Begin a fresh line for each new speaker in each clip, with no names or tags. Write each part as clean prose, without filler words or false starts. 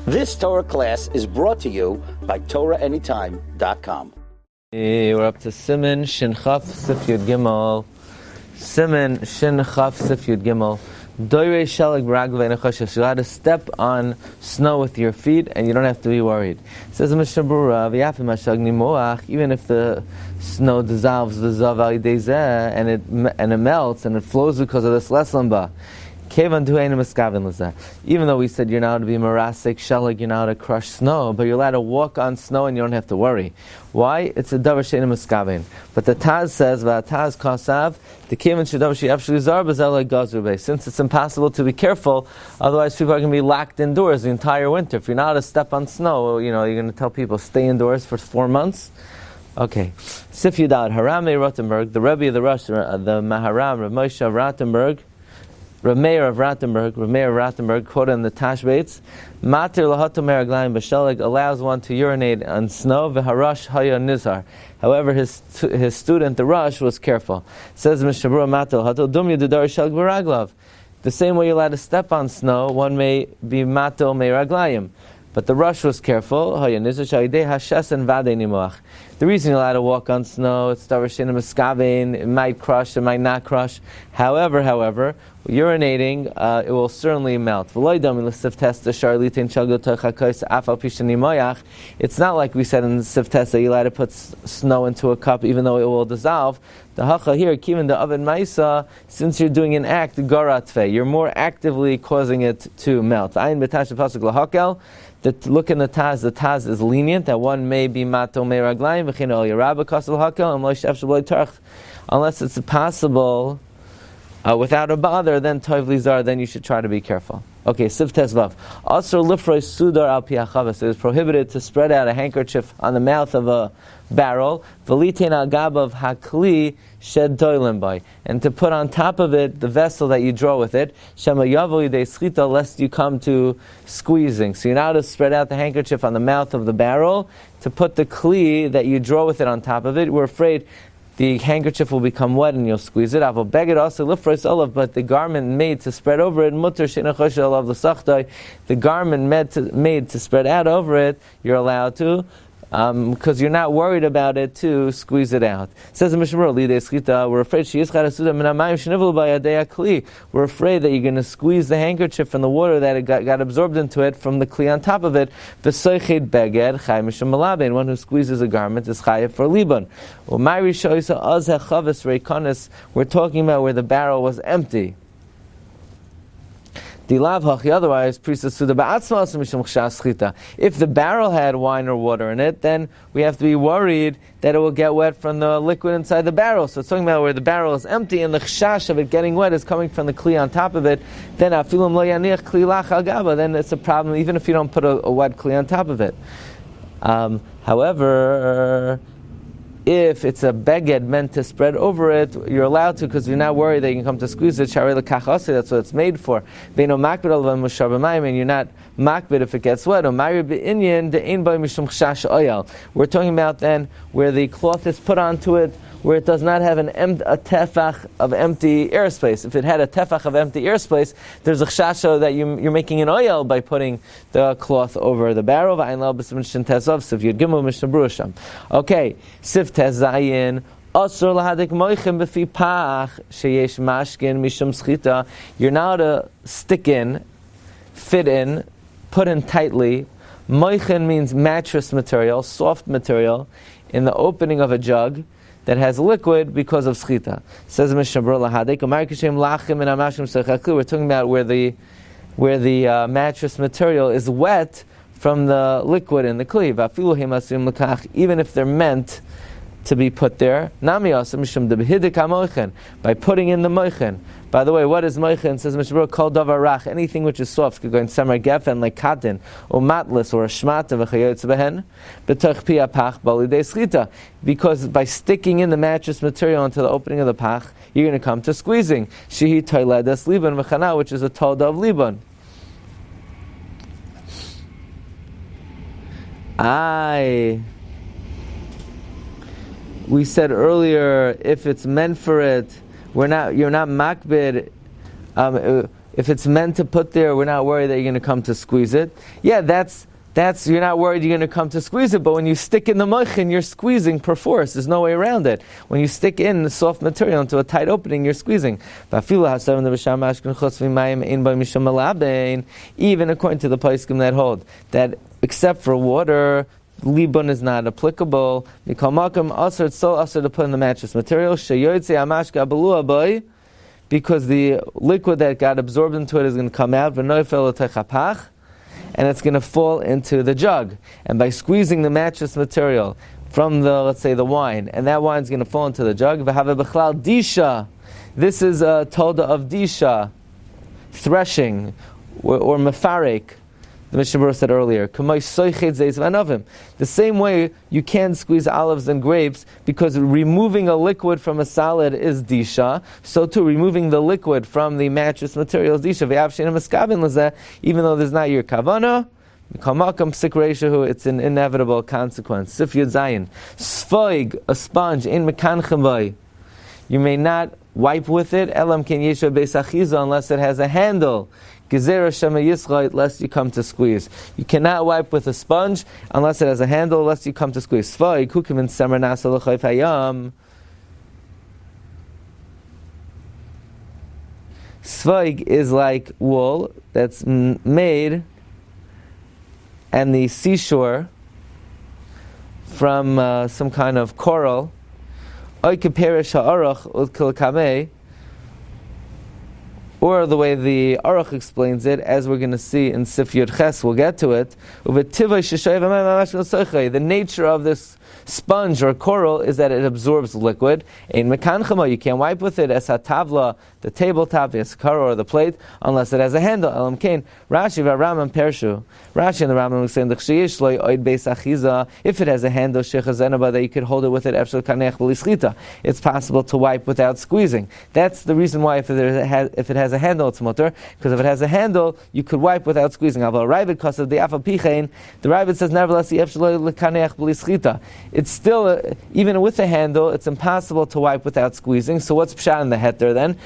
This Torah class is brought to you by TorahAnytime.com.
We're up to Siman Shin Chaf Sif Yud Gimel. Siman Shin Chaf Sif Yud Gimel. Doire Shalag Ragve Nechoshesh. You're allowed to step on snow with your feet, and you don't have to be worried. It says Mishnah Berurah, V'yafim Hashag Nimoach. Even if the snow dissolves, v'zav al yidei zeh, and it melts and it flows because of this leslamba. Even though we said you're not allowed to be marasik shalag, you're not allowed to crush snow, but you're allowed to walk on snow and you don't have to worry. Why? It's a davar she'ein miskaven. But the Taz says, "V'ataz kasav the kevan shedavar she'afshli zar b'zel gazur." Since it's impossible to be careful, otherwise people are going to be locked indoors the entire winter. If you're not allowed to step on snow, you're going to tell people stay indoors for 4 months. Okay, Sif Yudad Harame Rottenberg, the Rabbi of the Rosh, the Maharam Rav Moshe of Rottenberg. Rav Meir of Rottenberg, quoted in the Tashbates, Matir lahato meraglayim b'shalag, allows one to urinate on snow, v'harash haya nizar. However, his student, the Rosh, was careful. Says Mishnah Berurah, Matir lahato dum yudadar shalag b'raglav. The same way you're allowed to step on snow, one may be mato meraglayim. But the Rosh was careful. The reason you're allowed to walk on snow, it's davar she'ein miskaven, it might crush, it might not crush. However, urinating, it will certainly melt. It's not like we said in the Siftes that you're allowed to put snow into a cup even though it will dissolve. The hacha here, kiven the oven maisa, since you're doing an act, garatve, you're more actively causing it to melt. That look in the Taz is lenient, that one may be mato meraglayim v'chein al yarabah kasel hakel and loish efshel tarch, unless it's possible without a bother. Then toiv lizar, then you should try to be careful. Okay, Siv Tezvav. Also, lifroi sudar al pi hachavas. It is prohibited to spread out a handkerchief on the mouth of a barrel. V'litein al gabav hakli shed toilim by, and to put on top of it the vessel that you draw with it. Shema yavo yidei schita, lest you come to squeezing. So you're not to spread out the handkerchief on the mouth of the barrel to put the kli that you draw with it on top of it. We're afraid the handkerchief will become wet and you'll squeeze it. But the garment made to spread over it, the garment made to spread out over it, you're allowed to, because you're not worried about it to squeeze it out. It says in Mishnah Berurah, we're afraid we're afraid that you're going to squeeze the handkerchief from the water that it got absorbed into it from the kli on top of it. And one who squeezes a garment is chayav for liban. We're talking about where the barrel was empty. Otherwise, if the barrel had wine or water in it, then we have to be worried that it will get wet from the liquid inside the barrel. So it's talking about where the barrel is empty and the chash of it getting wet is coming from the kli on top of it. Then it's a problem even if you don't put a wet kli on top of it. However, if it's a beged meant to spread over it, you're allowed to, because you're not worried that you can come to squeeze it. That's what it's made for. And you're not makbid if it gets wet. We're talking about then where the cloth is put onto it, where it does not have a tefach of empty airspace. If it had a tefach of empty airspace, there's a chashasha that you're making an oil by putting the cloth over the barrel. Okay, Sif Tez Zayin. You're now to stick in, fit in, put in tightly. Moichin means mattress material, soft material, in the opening of a jug that has liquid because of schita. Says Mishnah Berurah, we're talking about where the mattress material is wet from the liquid in the kli. Even if they're meant to be put there, by putting in the moichin. By the way, what is moichin? Says Mishnah Berurah, kol davar rach, anything which is soft, could go in samar gefen, like cotton, or matlis, or a shmata, v'chayotz behen, b'toch pi hapach b'alidei schita. Because by sticking in the mattress material into the opening of the pach, you're going to come to squeezing. Shehi toiledes liban v'chana, which is a tolda of liban. We said earlier, if it's meant for it, you're not makbid. if it's meant to put there, we're not worried that you're going to come to squeeze it. Yeah, that's you're not worried you're going to come to squeeze it, but when you stick in the moichin, you're squeezing per force. There's no way around it. When you stick in the soft material into a tight opening, you're squeezing. Even according to the poskim that hold that except for water, libun is not applicable. It's so asur to put in the mattress material. Because the liquid that got absorbed into it is going to come out, and it's going to fall into the jug. And by squeezing the mattress material from the, let's say, the wine, and that wine's going to fall into the jug, this is a tolda of disha, threshing, or mefarek. The Mishnah Berurah said earlier, the same way you can't squeeze olives and grapes because removing a liquid from a salad is disha, so too removing the liquid from the mattress material is disha. Even though there's not your kavana, it's an inevitable consequence. Sif Yud Zayin, sfoig, a sponge, in mekanchem, you may not wipe with it, unless it has a handle. Lest you come to squeeze. You cannot wipe with a sponge unless it has a handle, lest you come to squeeze. Sfoig is like wool that's made and the seashore from some kind of coral. Or the way the Aruch explains it, as we're going to see in Sif Yud Ches, we'll get to it. The nature of this sponge or coral is that it absorbs liquid. In mekanchama, you can't wipe with it. As hatavla, the tabletop, the eskara or the plate, unless it has a handle. Elam kain. Rashi v'Rambam pershu. Rashi and the Rambam are saying if it has a handle, that you could hold it with it. It's possible to wipe without squeezing. That's the reason why if it has a handle, it's mutter. Because if it has a handle, you could wipe without squeezing. The Rabbi says nevertheless it's still, even with a handle, it's impossible to wipe without squeezing. So what's pshat in the heter then?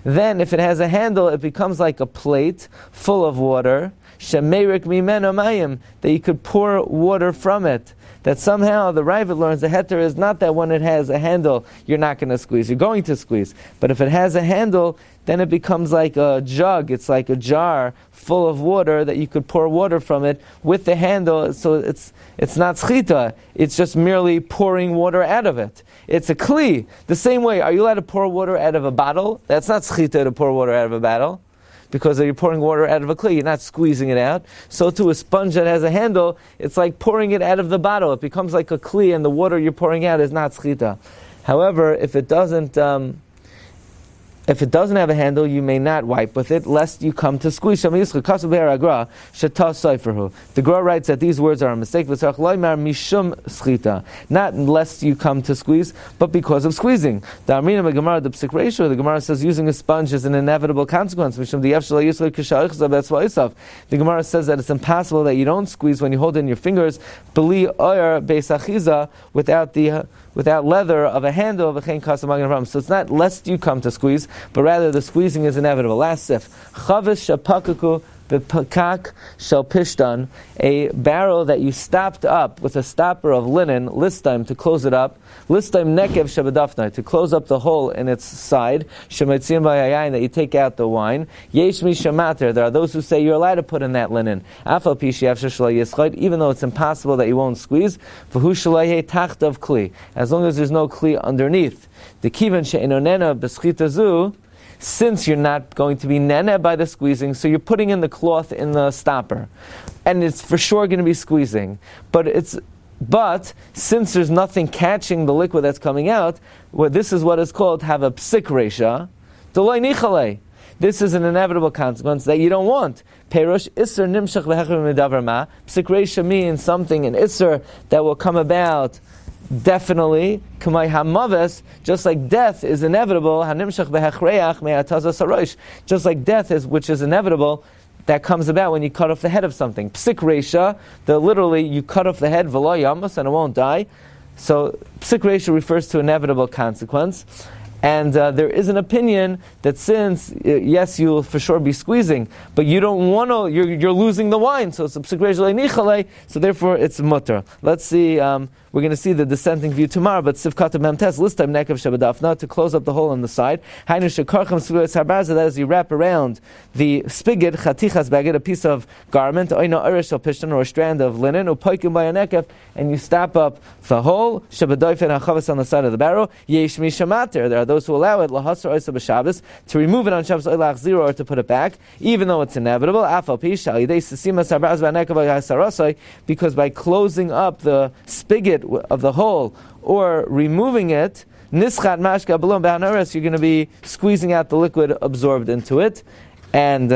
Then if it has a handle, it becomes like a plate full of water, that you could pour water from it. That somehow the Rabbi learns the heter is not that when it has a handle, you're not going to squeeze. You're going to squeeze. But if it has a handle, then it becomes like a jug. It's like a jar full of water that you could pour water from it with the handle. So it's not schita. It's just merely pouring water out of it. It's a kli. The same way, are you allowed to pour water out of a bottle? That's not schita to pour water out of a bottle. Because you're pouring water out of a clay, you're not squeezing it out. So too, a sponge that has a handle, it's like pouring it out of the bottle. It becomes like a clay, and the water you're pouring out is not schita. However, if it doesn't have a handle, you may not wipe with it, lest you come to squeeze. The Gra writes that these words are a mistake. Not lest you come to squeeze, but because of squeezing. The Gemara says using a sponge is an inevitable consequence. The Gemara says that it's impossible that you don't squeeze when you hold it in your fingers without leather of a handle of a chen kasam. So it's not lest you come to squeeze, but rather the squeezing is inevitable. Last sif. Chavish shapakaku b'pakak shel pishtan, a barrel that you stopped up with a stopper of linen, listim, to close it up, listim nekev shabadafnai, to close up the hole in its side, shemaitzim b'yayin, that you take out the wine, yesh mi shamater, there are those who say you're allowed to put in that linen, afal pi she'afshar shelo yischot, even though it's impossible that you won't squeeze, v'hu shelo yeh tachtav kli, as long as there's no kli underneath. The kivan she'enonena b'schita zu, since you're not going to be nene by the squeezing, so you're putting in the cloth in the stopper, and it's for sure going to be squeezing. But since there's nothing catching the liquid that's coming out, well, this is what is called have a psik resha, delay nichale. This is an inevitable consequence that you don't want. Perush isser nimshach v'hechrim medavar ma. Psik resha means something in isser that will come about. Definitely, kamay hamaves, just like death is inevitable, hanimshach behechreach me'atazas harosh, just like death is, which is inevitable, that comes about when you cut off the head of something. Psik resha, literally you cut off the head, v'lo yamas, and it won't die. So psik reisha refers to inevitable consequence. And there is an opinion that since, yes, you'll for sure be squeezing, but you don't want to, you're losing the wine, so it's a psik reisha le'nichale, so therefore it's mutter. Let's see, we're going to see the dissenting view tomorrow, but Sivkata Memtes, list time Nekav Shabadafna, to close up the hole on the side. That is, you wrap around the spigot, chatichas bagid, a piece of garment, or a strand of linen, and you stop up the hole, on the side of the barrel. There are those who allow it, to remove it on Shabbos or to put it back, even though it's inevitable, because by closing up the spigot of the hole or removing it, nischat mashka balon b'hanaras, you're going to be squeezing out the liquid absorbed into it. And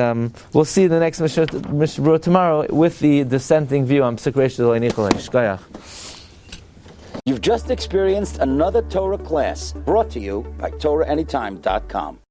we'll see the next Mishnah tomorrow with the dissenting view on psik reisha le'nichale. Shkoyach.
You've just experienced another Torah class brought to you by TorahAnytime.com.